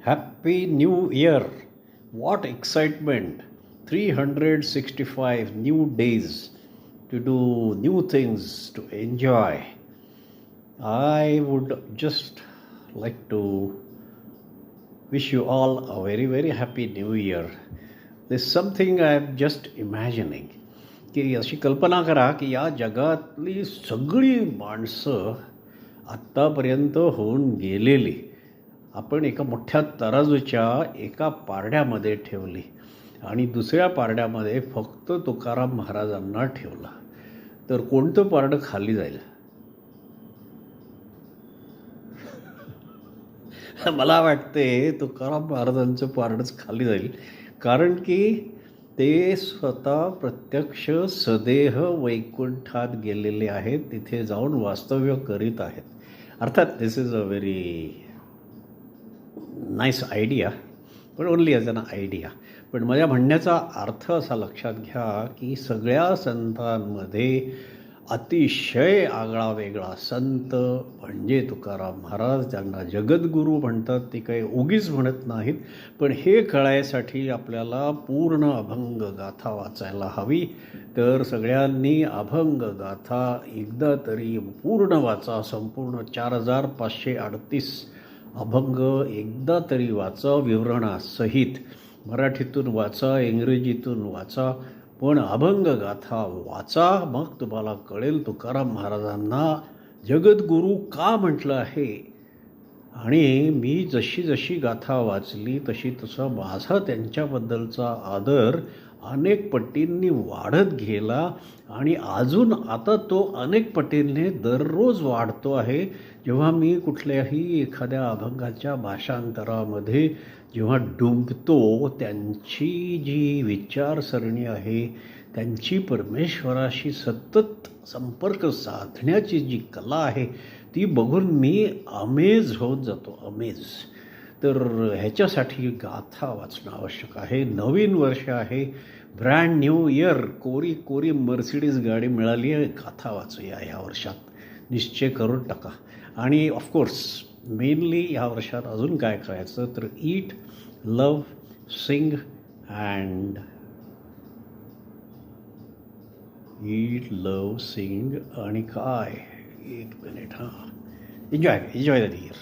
Happy New Year! What excitement! 365 new days to do new things, to enjoy. I would just like to wish you all a very, very happy new year. There's something I'm just imagining. की अशी कल्पना करा की या जगातली सगळी माणसं आत्तापर्यंत होऊन गेलेली आपण एका मोठ्या तराजूच्या एका पारड्यामध्ये ठेवली आणि दुसऱ्या पारड्यामध्ये फक्त तुकाराम महाराजांना ठेवला तर कोणतं पारडं खाली जाईल? मला वाटते तुकाराम महाराजांचं पारडंच खाली जाईल, कारण की ते स्वतः प्रत्यक्ष सदेह वैकुंठात गेलेले आहेत, तिथे जाऊन वास्तव्य करीत आहेत. अर्थात this is a very nice idea, पण ओनली ॲज अन आयडिया. पण माझ्या म्हणण्याचा अर्थ असा लक्षात घ्या की सगळ्या संतांमध्ये अतिशय आगळा वेगळा संत म्हणजे तुकाराम महाराज. त्यांना जगद्गुरू म्हणतात, ते काही उगीच म्हणत नाहीत. पण हे कळायसाठी आपल्याला पूर्ण अभंग गाथा वाचायला हवी. तर सगळ्यांनी अभंग गाथा एकदा तरी पूर्ण वाचा. संपूर्ण 4538 अभंग एकदा तरी वाचा, विवरणासहित. मराठीतून वाचा, इंग्रजीतून वाचा, पण अभंग गाथा वाचा. मग तुम्हाला कळेल तुकाराम महाराजांना जगद्गुरू का म्हटलं आहे. आणि मी जशी जशी गाथा वाचली तशी तसा माझा त्यांच्याबद्दलचा आदर अनेक पटींनी वाढत गेला आणि अजून आता तो अनेक पटींनी दररोज वाढतो आहे. जेव्हा मी कुठल्याही एखाद्या अभंगाच्या भाषांतरामध्ये जेव्हा डुंबतो, त्यांची जी विचारसरणी आहे, त्यांची परमेश्वराशी सतत संपर्क साधण्याची जी कला आहे, ती बघून मी अमेज होत जातो, अमेज. तर ह्याच्यासाठी गाथा वाचणं आवश्यक आहे. नवीन वर्ष आहे, ब्रँड न्यू इयर. कोरी कोरी मर्सिडीज गाडी मिळाली आहे, गाथा वाचूया ह्या वर्षात, निश्चय करून टाका. आणि ऑफकोर्स मेनली ह्या वर्षात अजून काय करायचं तर ईट, लव, सिंग अँड ईट, लव, सिंग आणि काय, एक मिनिट, हां, एन्जॉय द इयर.